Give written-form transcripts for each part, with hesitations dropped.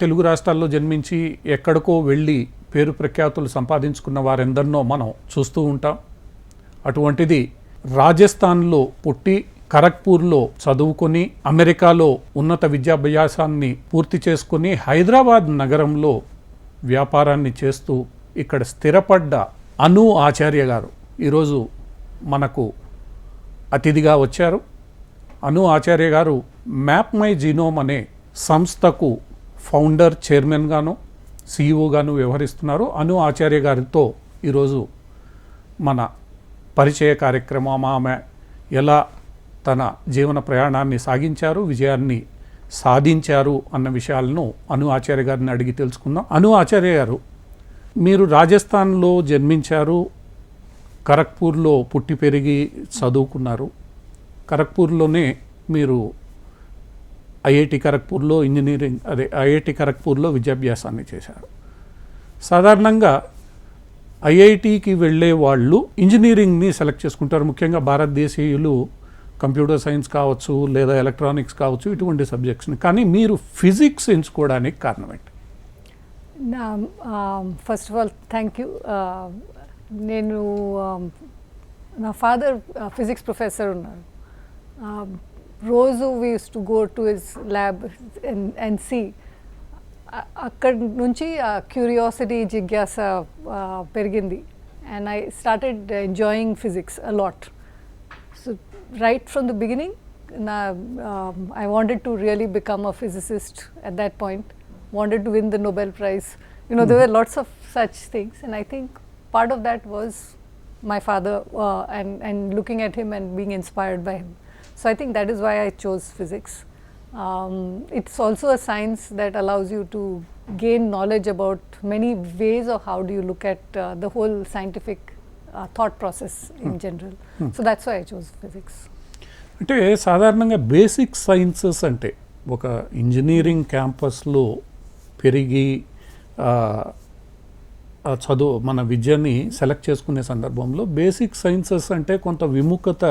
తెలుగు రాష్ట్రాల్లో జన్మించి ఎక్కడికో వెళ్ళి పేరు ప్రఖ్యాతులు సంపాదించుకున్న వారెందరినో మనం చూస్తూ ఉంటాం. అటువంటిది రాజస్థాన్లో పుట్టి ఖరగ్పూర్లో చదువుకొని అమెరికాలో ఉన్నత విద్యాభ్యాసాన్ని పూర్తి చేసుకుని హైదరాబాద్ నగరంలో వ్యాపారాన్ని చేస్తూ ఇక్కడ స్థిరపడ్డ అను ఆచార్య గారు ఈరోజు మనకు అతిథిగా వచ్చారు. అను ఆచార్య గారు మ్యాప్మైజినోమ్ అనే సంస్థకు ఫౌండర్, చైర్మన్ గాను CEO గాను వ్యవహరిస్తున్నారు. అను ఆచార్య గారితో ఈరోజు మన పరిచయ కార్యక్రమం, ఆమె ఎలా తన జీవన ప్రయాణాన్ని సాగించారు, విజయాన్ని సాధించారు అన్న విషయాలను అను ఆచార్య గారిని అడిగి తెలుసుకుందాం. అను ఆచార్య గారు, మీరు రాజస్థాన్లో జన్మించారు, ఖరగ్పూర్లో పుట్టి పెరిగి చదువుకున్నారు. ఖరగ్పూర్లోనే మీరు ఐఐటి ఖరగ్పూర్లో ఐఐటి ఖరగ్పూర్లో విద్యాభ్యాసాన్ని చేశారు. సాధారణంగా ఐఐటికి వెళ్ళే వాళ్ళు ఇంజనీరింగ్ని సెలెక్ట్ చేసుకుంటారు. ముఖ్యంగా భారతదేశీయులు కంప్యూటర్ సైన్స్ కావచ్చు లేదా ఎలక్ట్రానిక్స్ కావచ్చు, ఇటువంటి సబ్జెక్ట్స్ని. కానీ మీరు ఫిజిక్స్ ఎంచుకోవడానికి కారణం ఏంటి? First of all thank you. నేను నా ఫాదర్ ఫిజిక్స్ ప్రొఫెసర్ ఉన్నారు. రోజు we use to go to his lab and see. అక్కడి నుంచి క్యూరియాసిటీ, జిజ్ఞాస పెరిగింది. And I started enjoying physics a lot. So right from the beginning, I wanted to really become a physicist at that point, wanted to win the Nobel Prize. There were lots of such things, and I think part of that was my father and looking at him and being inspired by him. So I think that is why I chose physics. It's also a science that allows you to gain knowledge about many ways of how do you look at the whole scientific thought process in general. So that's why I chose physics. అంటే సాధారణంగా basic sciences అంటే ఒక engineering క్యాంపస్లో పెరిగి చదువు మన విద్యని select చేసుకునే సందర్భంలో బేసిక్ సైన్సెస్ అంటే కొంత విముఖత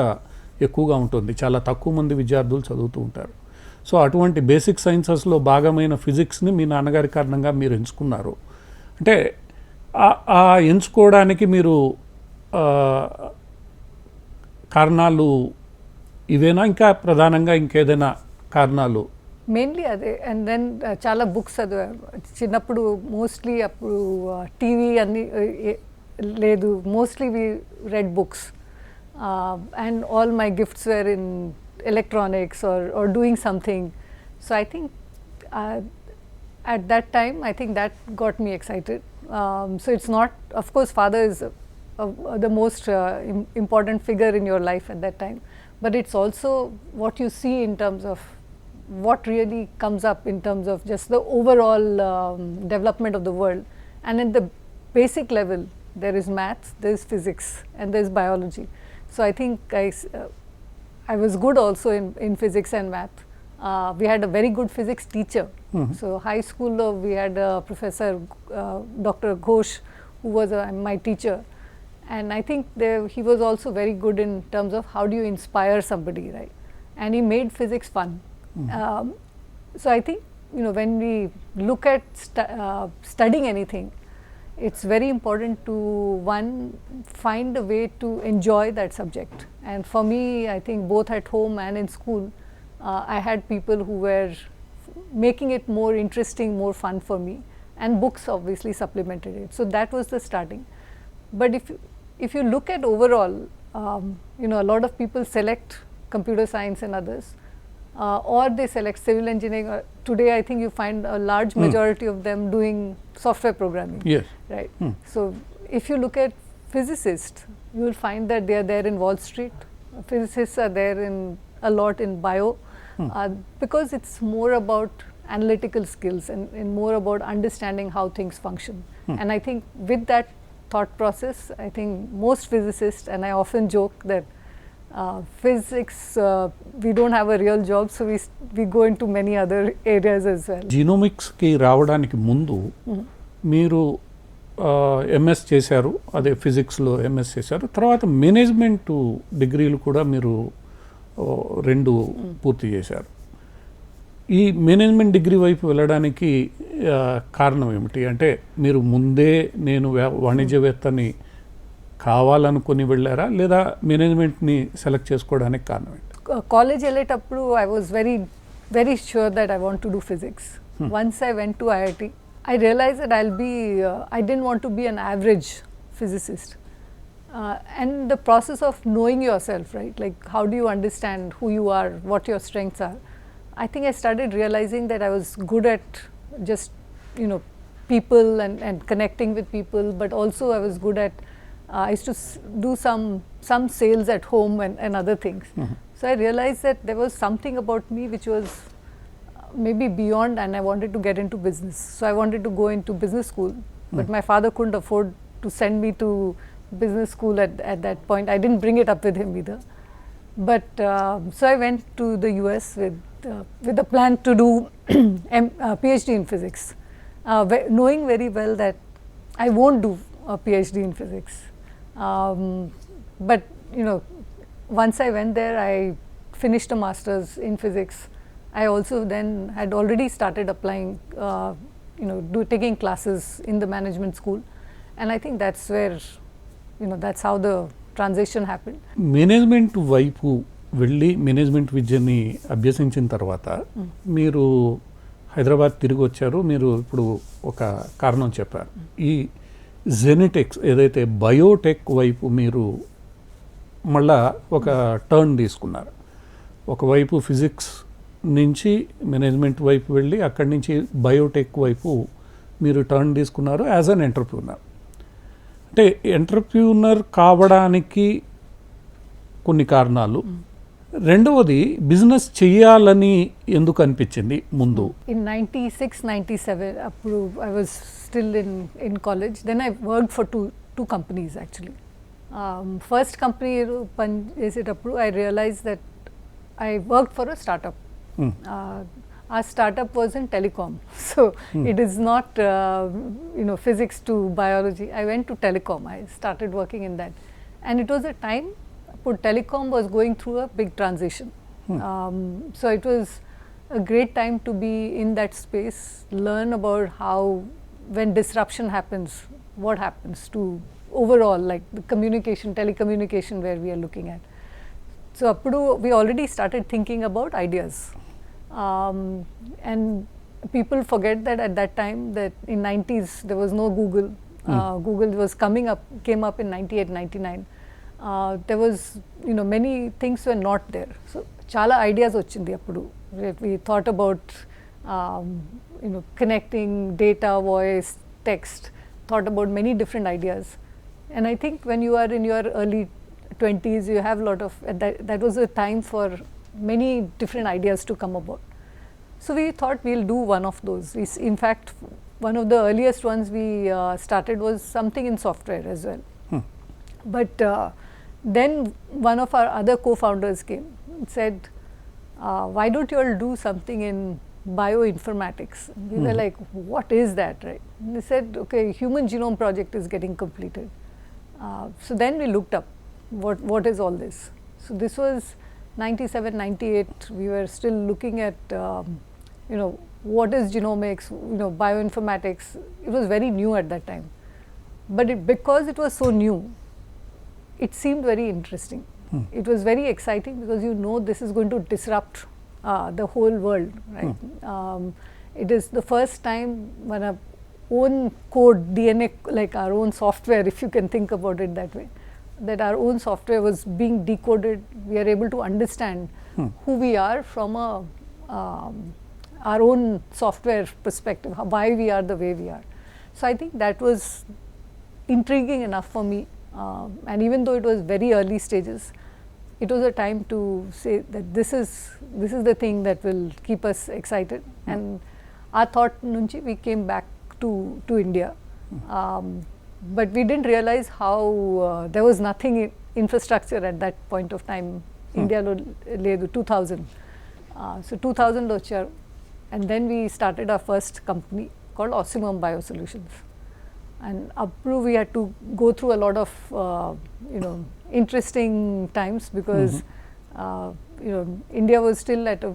ఎక్కువగా ఉంటుంది. చాలా తక్కువ మంది విద్యార్థులు చదువుతూ ఉంటారు. సో అటువంటి బేసిక్ సైన్సెస్లో భాగమైన ఫిజిక్స్ని మీ నాన్నగారి కారణంగా మీరు ఎంచుకున్నారు. అంటే ఆ ఎంచుకోవడానికి మీరు కారణాలు ఇవేనా, ఇంకా ప్రధానంగా ఇంకేదైనా కారణాలు? మెయిన్లీ అదే. అండ్ దెన్ చాలా బుక్స్ చదివారు చిన్నప్పుడు. మోస్ట్లీ అప్పుడు టీవీ అన్నీ లేదు. Mostly we read books and all my gifts were in electronics or doing something. So I think at that time, I think that got me excited. So it's not, of course, father is the most important figure in your life at that time, but it's also what you see in terms of what really comes up in terms of just the overall development of the world. And at the basic level, there is maths, there is physics, and there is biology. So I think I was good also in physics and math. We had a very good physics teacher. So high school we had a professor, Dr. Ghosh, who was my teacher, and I think he was also very good in terms of how do you inspire somebody, right? And he made physics fun. So I think when we look at studying anything, it's very important to find a way to enjoy that subject. And for me, I think both at home and in school, I had people who were making it more interesting, more fun for me, and books obviously supplemented it. So that was the starting. But if you look at overall, a lot of people select computer science and others, or they select civil engineering. Today I think you find a large majority of them doing software programming. Yes. Right. So if you look at physicists, you will find that they are there in Wall Street. Physicists are there a lot in bio. Because it's more about analytical skills and more about understanding how things function. And I think with that thought process, I think most physicists, and I often joke that physics, we don't have a real job, so we go into many other areas as well. Genomics ki రావడానికి ముందు మీరు MS చేశారు, అదే ఫిజిక్స్లో MS చేశారు. తర్వాత management డిగ్రీలు కూడా మీరు 2 పూర్తి చేశారు. ఈ మేనేజ్మెంట్ డిగ్రీ వైపు వెళ్ళడానికి కారణం ఏమిటి? అంటే మీరు ముందే నేను వాణిజ్యవేత్తని కావాలనుకుని వెళ్ళారా, లేదా మేనేజ్మెంట్ని సెలెక్ట్ చేసుకోవడానికి కారణం ఏంటి? కాలేజ్ వెళ్ళేటప్పుడు I was very sure that I want to do physics. Once I went to IIT, I realized that I didn't want to be an average physicist. And the process of knowing yourself, right? Like, how do you understand who you are, what your strengths are? I think I started realizing that I was good at just, people and connecting with people, but also I was good at, I used to do some sales at home and other things. So I realized that there was something about me which was maybe beyond, and I wanted to get into business. So I wanted to go into business school, but my father couldn't afford to send me to business school at that point. I didn't bring it up with him either. But so I went to the US with a plan to do PhD in physics, knowing very well that I won't do a PhD in physics. But once I went there, I finished a master's in physics. I also then had already started applying, taking classes in the management school, and I think that's where, that's how the transition happened. Management వైపు వెళ్ళి management విద్యని అభ్యసించిన తర్వాత మీరు హైదరాబాద్ తిరిగి వచ్చారు. మీరు ఇప్పుడు ఒక కారణం చెప్పారు, ఈ జెనెటిక్స్ ఏదైతే బయోటెక్ వైపు మీరు మళ్ళా ఒక టర్న్ తీసుకున్నారు. ఒకవైపు ఫిజిక్స్ నుంచి మేనేజ్మెంట్ వైపు వెళ్ళి అక్కడి నుంచి బయోటెక్ వైపు మీరు టర్న్ తీసుకున్నారు యాజ్ అన్ ఎంటర్ప్రూనర్. అంటే ఎంటర్ప్రూనర్ కావడానికి కొన్ని కారణాలు, రెండవది బిజినెస్ చేయాలని ఎందుకు అనిపించింది ముందు? In 96, 97, appudu I was still in college. Then I worked for two companies actually. First company pan chesetappudu I realized that I worked for a startup. Our startup was in telecom, so it is not physics to biology. I went to telecom. I started working in that, and it was a time telecom was going through a big transition. So it was a great time to be in that space, learn about how when disruption happens, what happens to overall, like the communication, telecommunication where we are looking at. So appudu we already started thinking about ideas. And people forget that at that time, that in 90s there was no Google. Google was came up in 98, 99. There was, many things were not there. So chala ideas ochindi appudu. We thought about, connecting data, voice, text, thought about many different ideas. And I think when you are in your early 20s, you have a lot of, that was a time for many different ideas to come about. So we thought we'll do one of those. In fact, one of the earliest ones we started was something in software as well. But then one of our other co-founders came and said, why don't you all do something in bioinformatics? We were like, what is that, right? And they said, okay, human genome project is getting completed. So then we looked up, what is all this? So this was 97, 98. We were still looking at, what is genomics, bioinformatics. It was very new at that time. But because it was so new, it seemed very interesting. It was very exciting because this is going to disrupt the whole world, right? It is the first time when our own code, DNA, like our own software, if you can think about it that way, that our own software was being decoded. We are able to understand who we are from our own software perspective, why we are the way we are. So I think that was intriguing enough for me. And even though it was very early stages, it was a time to say that this is the thing that will keep us excited. And our thought nunchi we came back to India, but we didn't realize how there was nothing infrastructure at that point of time. India lo ledu 2000. So 2000 lo vacharu, and then we started our first company called Optimum Biosolutions. And appudu we had to go through a lot of interesting times because India was still at a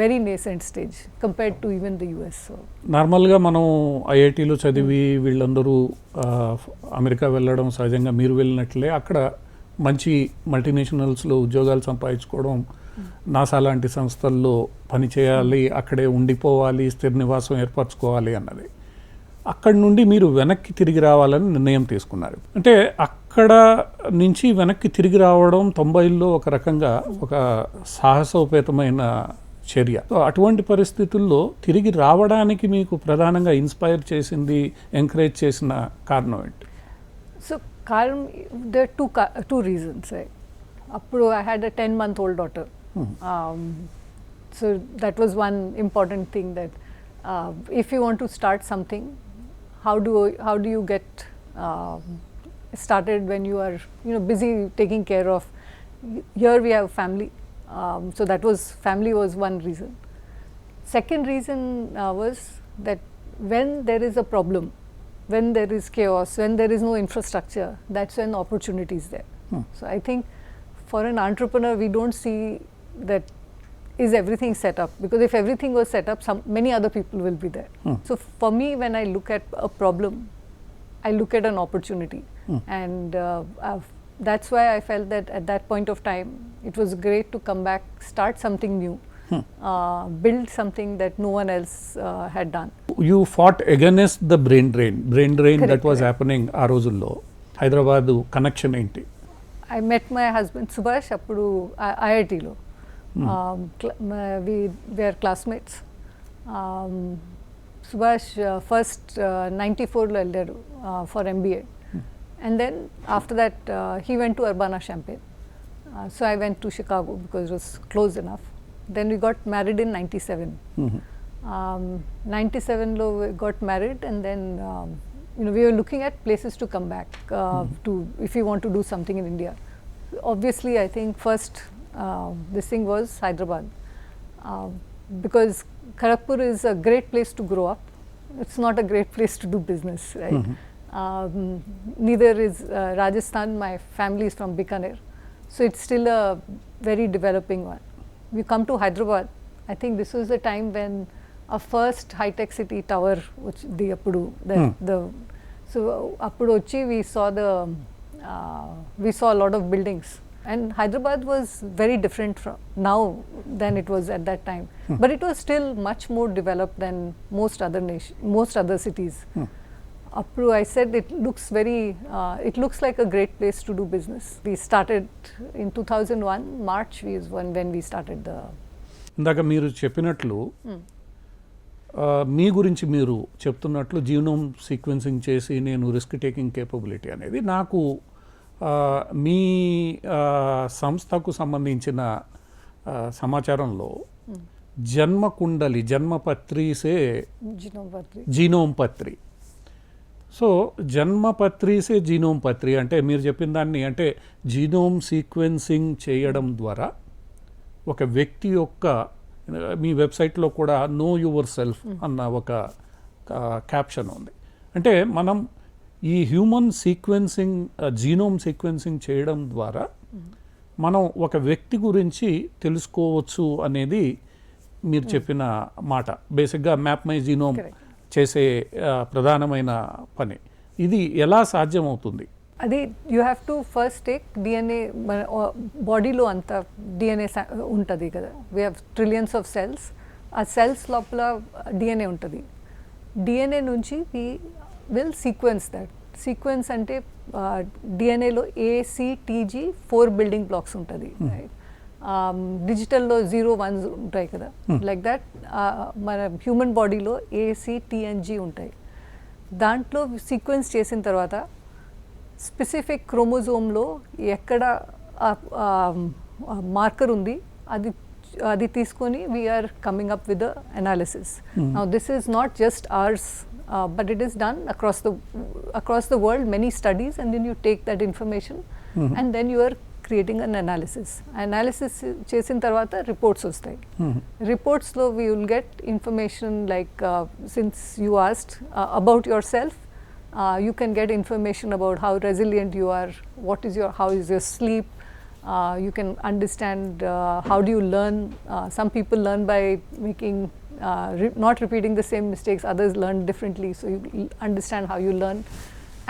very nascent stage compared to even the US. So నార్మల్గా మనం ఐఐటీలో చదివి వీళ్ళందరూ America వెళ్ళడం సహజంగా మీరు వెళ్ళినట్లే అక్కడ మంచి మల్టీనేషనల్స్లో ఉద్యోగాలు సంపాదించుకోవడం, నాసా లాంటి సంస్థల్లో పనిచేయాలి, అక్కడే ఉండిపోవాలి, స్థిర నివాసం ఏర్పరచుకోవాలి అన్నది. అక్కడి నుండి మీరు వెనక్కి తిరిగి రావాలని నిర్ణయం తీసుకున్నారు. అంటే అక్కడ నుంచి వెనక్కి తిరిగి రావడం 90ల్లో ఒక రకంగా ఒక సాహసోపేతమైన చర్య. సో అటువంటి పరిస్థితుల్లో తిరిగి రావడానికి మీకు ప్రధానంగా ఇన్స్పైర్ చేసింది, ఎంకరేజ్ చేసిన కారణం ఏంటి? So Karan, there are two reasons. Appudu I had a 10-month-old daughter. So that was one important thing, that if you want to start something, how do you get started when you are busy taking care of. Here we have family, so that was family was one reason. Second reason was that when there is a problem, when there is chaos, when there is no infrastructure, that's when opportunity is there. So I think for an entrepreneur, we don't see that is everything set up, because if everything was set up, many other people will be there. So for me, when I look at a problem, I look at an opportunity, and that's why I felt that at that point of time, it was great to come back, start something new, build something that no one else had done. You fought against the brain drain Correct, that was happening ఆ రోజుల్లో. Hyderabad connection ఏంటి? I met my husband Subhash appudu IIT lo. We were classmates. Subhash first 94 lo elledu for MBA, and then after that he went to Urbana-Champaign. So I went to Chicago because it was close enough. Then we got married in 97. 97 lo we got married, and then we were looking at places to come back to if we want to do something in India. Obviously, I think first this thing was Hyderabad, because Kharagpur is a great place to grow up. It's not a great place to do business, right? Neither is Rajasthan. My family is from Bikaner, so it's still a very developing one. We come to Hyderabad. I think this was the time when our first high-tech city tower, which the Appudu, so Appudu Ochi, we saw a lot of buildings, and Hyderabad was very different from now than it was at that time, but it was still much more developed than most other cities. Appudu, I said it looks like a great place to do business. We started in 2001 March is when we started the. ఇందాక మీరు చెప్పినట్లు మీ గురించి మీరు చెప్తున్నట్లు genome sequencing చేసి నేను risk taking capability అనేది నాకు మీ సంస్థకు సంబంధించిన సమాచారంలో జన్మకుండలి జన్మపత్రిసే జీనోమ్ పత్రి. సో జన్మపత్రిసే జీనోమ్ పత్రి అంటే మీరు చెప్పిన దాన్ని, అంటే జీనోమ్ సీక్వెన్సింగ్ చేయడం ద్వారా ఒక వ్యక్తి యొక్క, మీ వెబ్సైట్లో కూడా నో యువర్ సెల్ఫ్ అన్న ఒక క్యాప్షన్ ఉంది. అంటే మనం ఈ హ్యూమన్ సీక్వెన్సింగ్, జీనోమ్ సీక్వెన్సింగ్ చేయడం ద్వారా మనం ఒక వ్యక్తి గురించి తెలుసుకోవచ్చు అనేది మీరు చెప్పిన మాట. బేసిక్గా మ్యాప్మైజీనోమ్ చేసే ప్రధానమైన పని. ఇది ఎలా సాధ్యమవుతుంది? అది you have to first take DNA. మన బాడీలో అంతా డిఎన్ఏ ఉంటుంది కదా, we have trillions of cells. ఆ సెల్స్ లోపల డిఎన్ఏ ఉంటుంది. డిఎన్ఏ నుంచి we will sequence that. Sequence అంటే డిఎన్ఏలో ACTG 4 బిల్డింగ్ బ్లాక్స్ ఉంటుంది. డిజిటల్లో 0 1s ఉంటాయి కదా, లైక్ దట్ మన హ్యూమన్ బాడీలో ACTNG ఉంటాయి. దాంట్లో సీక్వెన్స్ చేసిన తర్వాత స్పెసిఫిక్ క్రోమోజోమ్లో ఎక్కడ మార్కర్ ఉంది అది తీసుకొని we are coming up with the analysis. Now this is not just ours, but it is done across the world, many studies, and then you take that information and then you are creating an analysis. Analysis చేసిన తర్వాత reports వస్తాయి. రిపోర్ట్స్లో we will get information like since you asked about yourself, you can get information about how resilient you are, how is your sleep, You can understand how do you learn. Some people learn by making, not repeating the same mistakes, others learn differently, so you understand how you learn.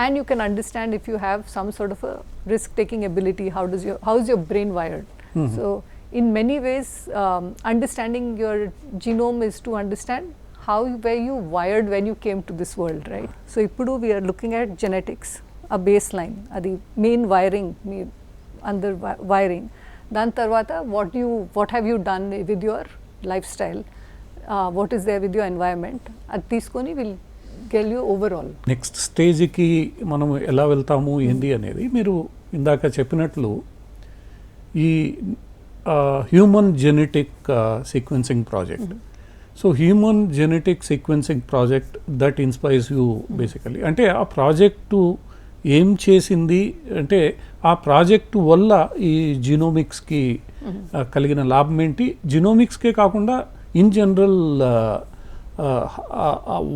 And you can understand if you have some sort of a risk-taking ability, how is your brain wired. So in many ways, understanding your genome is to understand how were you wired when you came to this world, right? So ippudu we are looking at genetics, a baseline, adi main wiring, under wiring. Dan tarvata what have you done with your lifestyle, what is there with your environment, adi teeskoni will get you overall. Next స్టేజ్కి మనం ఎలా వెళ్తాము ఏంది అనేది మీరు ఇందాక చెప్పినట్లు ఈ human genetic sequencing project. So human genetic sequencing project that inspires you basically. అంటే ఆ ప్రాజెక్టు ఏం చేసింది అంటే ఆ ప్రాజెక్టు వల్ల ఈ జీనోమిక్స్కి కలిగిన లాభం ఏంటి, జీనోమిక్స్కే కాకుండా in general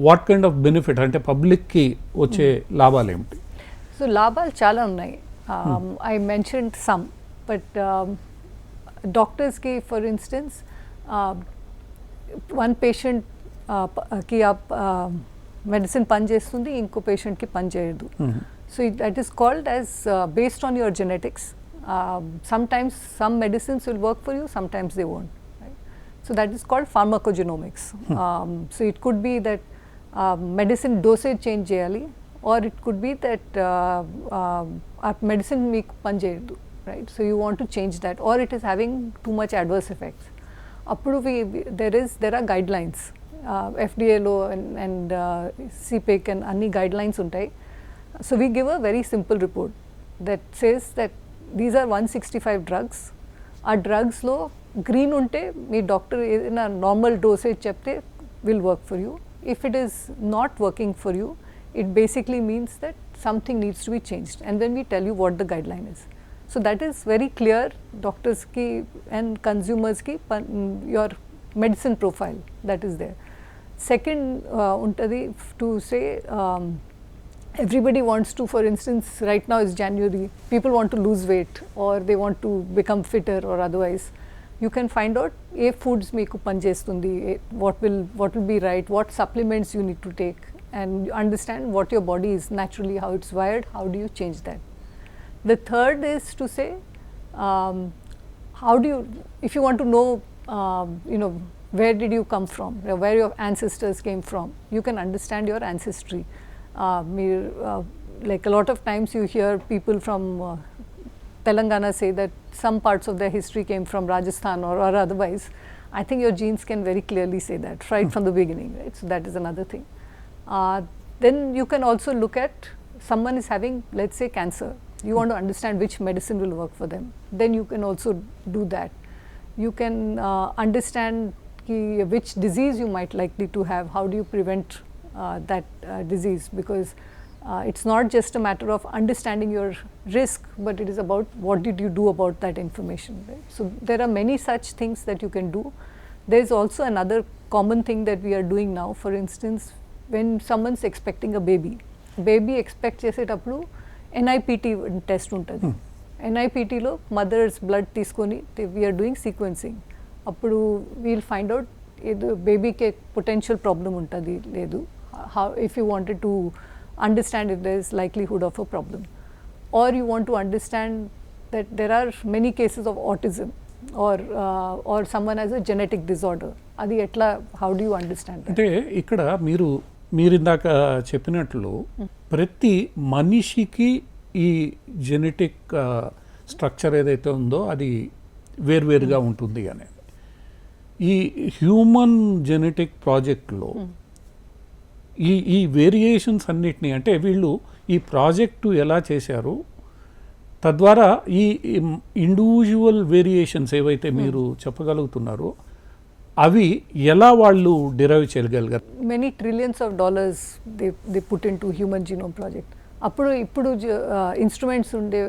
what kind of benefit అంటే పబ్లిక్కి వచ్చే లాభాలు ఏమిటి? సో లాభాలు చాలా ఉన్నాయి. ఐ మెన్షన్డ్ సమ్, బట్ డాక్టర్స్కి ఫర్ ఇన్స్టెన్స్ వన్ పేషెంట్కి మెడిసిన్ పనిచేస్తుంది, ఇంకో పేషెంట్కి పనిచేయదు. So that is called as based on your genetics. Sometimes some medicines will work for you, sometimes they won't. Right? So that is called pharmacogenomics. So it could be that medicine dosage change cheyali, or it could be that medicine meeku pancheyadu, right? So you want to change that, or it is having too much adverse effects. Appudu there are guidelines, FDA lo and CPEC and anni guidelines untai. So we give a very simple report that says that these are 165 drugs. Our drugs lo green unte mee doctor in a normal dosage chepte will work for you. If it is not working for you, it basically means that something needs to be changed, and then we tell you what the guideline is. So that is very clear, doctors ki and consumers ki your medicine profile that is there. Second untadi to say, everybody wants to, for instance, right now is January, people want to lose weight or they want to become fitter or otherwise. You can find out A foods meeku panchestundi, what will be right, what supplements you need to take, and understand what your body is naturally, how it's wired, how do you change that. The third is to say, how do you, if you want to know, where did you come from, where your ancestors came from, you can understand your ancestry. Like a lot of times you hear people from Telangana say that some parts of their history came from Rajasthan or otherwise. I think your genes can very clearly say that right from the beginning, right? So that is another thing. Then you can also look at someone is having, let's say, cancer. You want to understand which medicine will work for them. Then you can also do that. You can understand which disease you might likely to have. How do you prevent that disease, because it's not just a matter of understanding your risk, but it is about what did you do about that information, right? So there are many such things that you can do. There is also another common thing that we are doing now. For instance, when someone's expecting a baby expect చేసేటప్పుడు NIPT test untadi. NIPT lo mother's blood తీసుకొని we are doing sequencing. అప్పుడు we'll find out ఏదో బేబీకి potential problem ఉంటుంది లేదు, how if you wanted to understand if there is likelihood of a problem, or you want to understand that there are many cases of autism, or someone has a genetic disorder, adi etla, how do you understand that? అంటే ఇక్కడ మీరు ఇందాక చెప్పినట్లు ప్రతి మనిషికి ఈ genetic structure ఏదైతే ఉందో అది వేరువేరుగా ఉంటుంది అనేది. ఈ హ్యూమన్ జెనెటిక్ ప్రాజెక్ట్లో ఈ వేరియేషన్స్ అన్నిటినీ అంటే వీళ్ళు ఈ ప్రాజెక్టు ఎలా చేశారు, తద్వారా ఈ ఇండివిజువల్ వేరియేషన్స్ ఏవైతే మీరు చెప్పగలుగుతున్నారో అవి ఎలా వాళ్ళు డిరైవ్ చేయగలిగారు? Many trillions of dollars they put in to human genome project. ఇప్పుడు ఇన్స్ట్రుమెంట్స్ ఉండే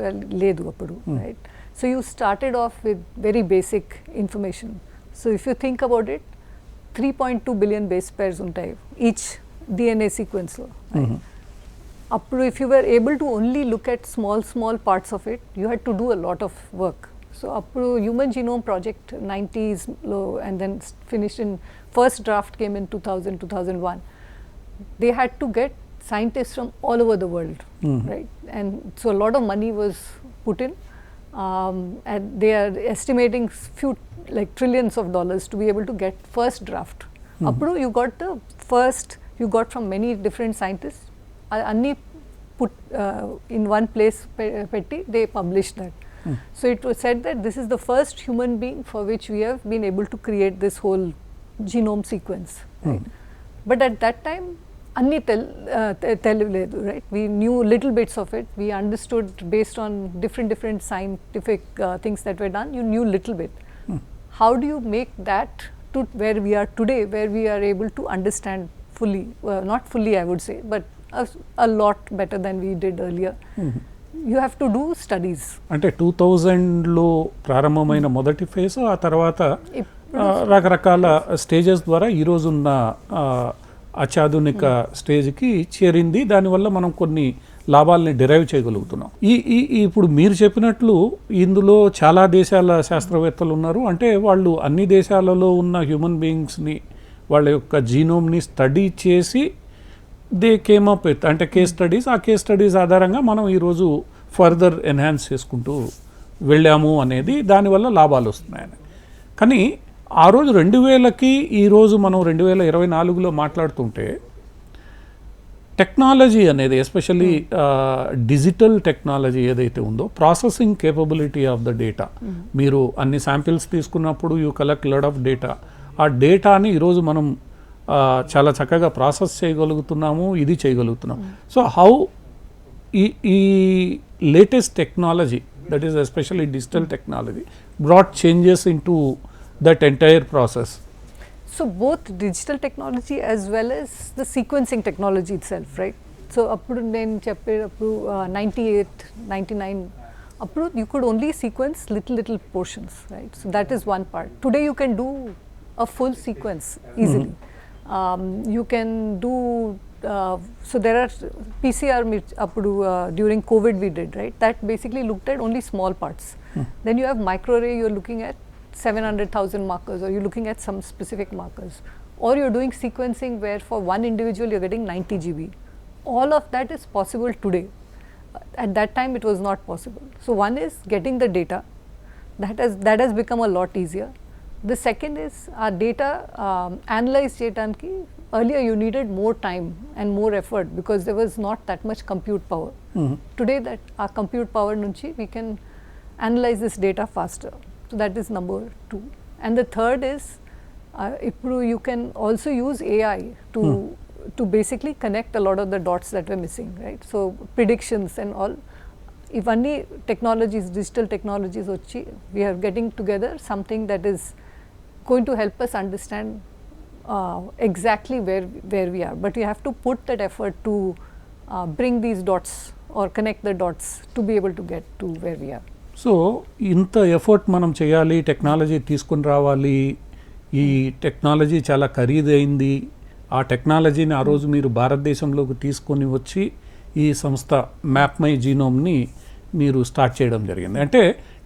లేదు అప్పుడు, right? So you started off with very basic information. So if you think about it, 3.2 billion base pairs ఉంటాయి each DNA సీక్వెన్స్లో. అప్పుడు if you were able to only look at small parts of it, you had to do a lot of work. So appudu human genome project 90s lo, and then finished in first draft came in 2000 2001. They had to get scientists from all over the world, right? And so a lot of money was put in, and they are estimating few like trillions of dollars to be able to get first draft. Appudu you got the first, you got from many different scientists, anni put in one place petti they published that. So it was said that this is the first human being for which we have been able to create this whole genome sequence, right? But at that time anni telivaledu, right? We knew little bits of it, we understood based on different scientific things that were done, you knew little bit. How do you make that to where we are today, where we are able to understand fully, not fully I would say, but a lot better than we did earlier? You have to do studies. అంటే 2000లో ప్రారంభమైన మొదటి phase, ఆ తర్వాత రకరకాల stages ద్వారా ఈరోజున్న అత్యాధునిక స్టేజ్కి చేరింది. దానివల్ల మనం కొన్ని లాభాలని డిరైవ్ చేయగలుగుతున్నాం. ఇప్పుడు మీరు చెప్పినట్లు ఇందులో చాలా దేశాల శాస్త్రవేత్తలు ఉన్నారు. అంటే వాళ్ళు అన్ని దేశాలలో ఉన్న హ్యూమన్ బీయింగ్స్ని, వాళ్ళ యొక్క జీనోమ్ని స్టడీ చేసి దే కేమ్ అప్ విత్ అంటే కేస్ స్టడీస్. ఆ కేస్ స్టడీస్ ఆధారంగా మనం ఈరోజు ఫర్దర్ ఎన్హాన్స్ చేసుకుంటూ వెళ్ళాము అనేది దానివల్ల లాభాలు వస్తున్నాయని. కానీ ఆ రోజు 2000కి ఈరోజు మనం 2024లో మాట్లాడుతుంటే టెక్నాలజీ అనేది, ఎస్పెషల్లీ డిజిటల్ టెక్నాలజీ ఏదైతే ఉందో, processing capability of the data, మీరు అన్ని శాంపిల్స్ తీసుకున్నప్పుడు you collect lot of data. ఆ డేటాని ఈరోజు మనం చాలా చక్కగా ప్రాసెస్ చేయగలుగుతున్నాము, ఇది చేయగలుగుతున్నాం. సో హౌ ఈ latest technology, that is especially digital technology, brought changes in to that entire process. So both digital technology as well as the sequencing technology itself, right? So appudu nenu cheppedappudu 98 99 appudu you could only sequence little portions, right? So that is one part. Today you can do a full sequence easily. You can do so there are PCR appudu during COVID we did, right? That basically looked at only small parts. Then you have microarray, you are looking at 700,000 markers, or you're looking at some specific markers, or you're doing sequencing where for one individual you're getting 90 GB. All of that is possible today. At that time it was not possible. So one is getting the data, that has become a lot easier. The second is our data analyzed data. Earlier you needed more time and more effort because there was not that much compute power. Today that our compute power nunchi we can analyze this data faster. So that is number 2. And the third is you can also use AI to basically connect a lot of the dots that were missing, right? So predictions and all. If only technologies, digital technologies vachi, we are getting together something that is going to help us understand exactly where we are. But we have to put that effort to bring these dots or connect the dots to be able to get to where we are. So ఇంత effort మనం చేయాలి, technology తీసుకుని రావాలి. ఈ technology చాలా ఖరీదైంది. ఆ టెక్నాలజీని ఆ రోజు మీరు భారతదేశంలోకి తీసుకొని వచ్చి ఈ సంస్థ మ్యాప్మైజీనోమ్ని మీరు స్టార్ట్ చేయడం జరిగింది. అంటే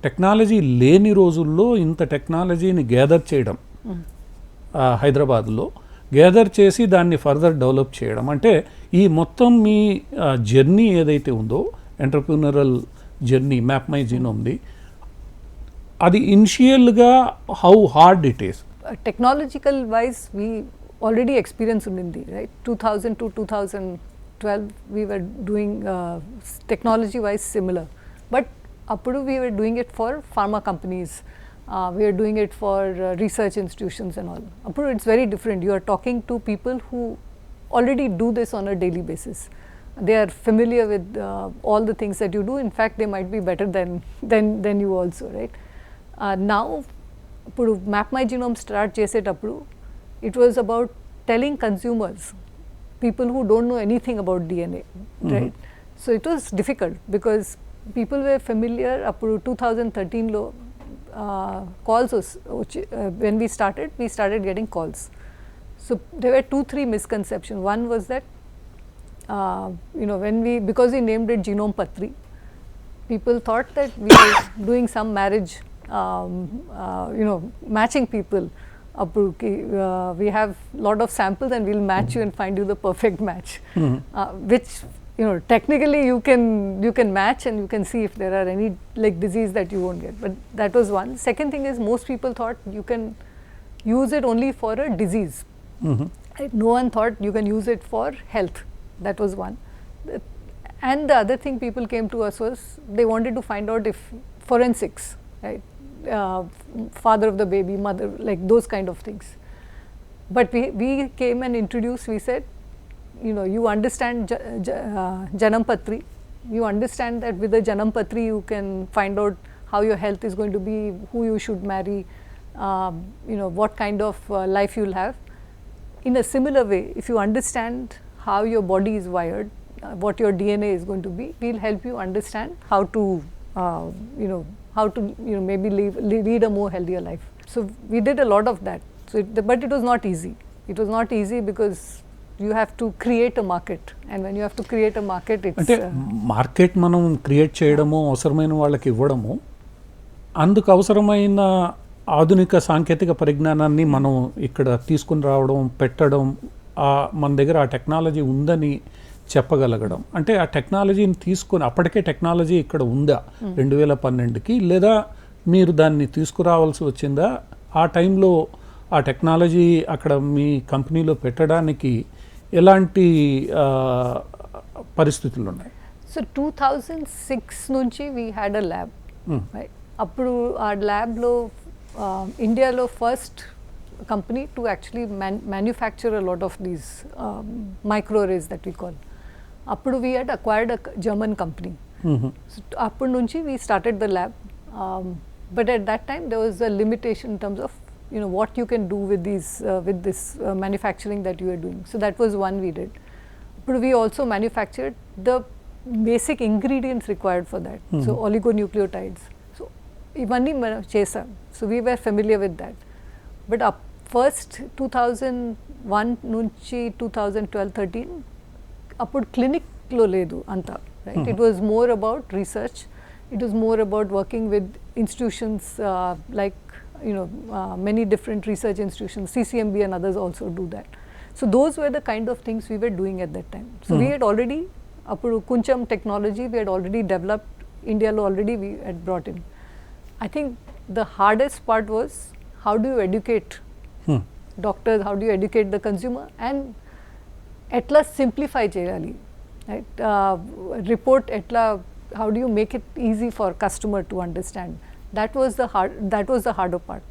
టెక్నాలజీ లేని రోజుల్లో ఇంత టెక్నాలజీని గ్యాదర్ చేయడం, హైదరాబాద్లో గ్యాదర్ చేసి దాన్ని ఫర్దర్ డెవలప్ చేయడం, అంటే ఈ మొత్తం మీ జర్నీ ఏదైతే ఉందో, ఎంటర్ప్రినరల్ జర్నీ మ్యాప్మైజీనోమ్ది, అది ఇనిషియల్గా how hard it is? Technological wise we already experience ఉండింది, right? 2000 to 2012 we were doing technology wise similar, but appudu we were doing it for pharma companies, we are doing it for research institutions and all. Appudu it's very different. You are talking to people who already do this on a daily basis. They are familiar with all the things that you do. In fact, they might be better than you also, right? Now, appudu Mapmygenome start chesetappudu, it was about telling consumers, people who don't know anything about DNA, right? So it was difficult because people were familiar. Appudu 2013 lo calls when we started getting calls. So there were 2-3 misconceptions. One was that because we named it Genome Patri, people thought that we were doing some marriage matching people. We have lot of samples and we'll match you and find you the perfect match, which technically you can match and you can see if there are any like disease that you won't get. But that was one. Second thing is, most people thought you can use it only for a disease. No one thought you can use it for health. That was one. And the other thing people came to us was they wanted to find out if forensics, right, father of the baby, mother, like those kind of things. But we came and introduced, we said, you understand Janampatri, you understand that with the Janampatri you can find out how your health is going to be, who you should marry, what kind of life you'll have. In a similar way, if you understand how your body is wired, what your DNA is going to be, we'll help you understand how to maybe lead a more healthier life. So we did a lot of that. So but it was not easy. It was not easy because you have to create a market, and when you have to create a market, it's అంటే market మనం create చేయడము, అవసరమైన వాళ్ళకి ఇవ్వడము, అందుకు అవసరమైన ఆధునిక సాంకేతిక పరిజ్ఞానాన్ని మనం ఇక్కడ తీసుకుని రావడం, పెట్టడం, మన దగ్గర ఆ టెక్నాలజీ ఉందని చెప్పగలగడం. అంటే ఆ టెక్నాలజీని తీసుకొని, అప్పటికే టెక్నాలజీ ఇక్కడ ఉందా 2012కి, లేదా మీరు దాన్ని తీసుకురావాల్సి వచ్చిందా? ఆ టైంలో ఆ టెక్నాలజీ అక్కడ మీ కంపెనీలో పెట్టడానికి ఎలాంటి పరిస్థితులు ఉన్నాయి? సో 2006 నుంచి వీ హ్యాడ్ అ ల్యాబ్. అప్పుడు ఆ ల్యాబ్లో ఇండియాలో first company to actually manufacture a lot of these microarrays that we call. Appudu we had acquired a German company. So appudu nunchi we started the lab, but at that time there was a limitation in terms of what you can do with these with this manufacturing that you are doing. So that was one we did. Appudu we also manufactured the basic ingredients required for that. So oligonucleotides. So ivanni mana chesam. So we were familiar with that. But first 2001 నుంచి 2012-13 అప్పుడు క్లినిక్లో లేదు అంతా, right. It was more about research, it was more about working with institutions like many different research institutions, CCMB and others also do that. So those were the kind of things we were doing at that time. So we had already, appudu Kuncham technology we had already developed, Indialo already we had brought in. I think the hardest part was, how do you educate doctors, how do you educate the consumer, and etla simplify cheyali, right? Report etla, how do you make it easy for customer to understand? That was the harder part.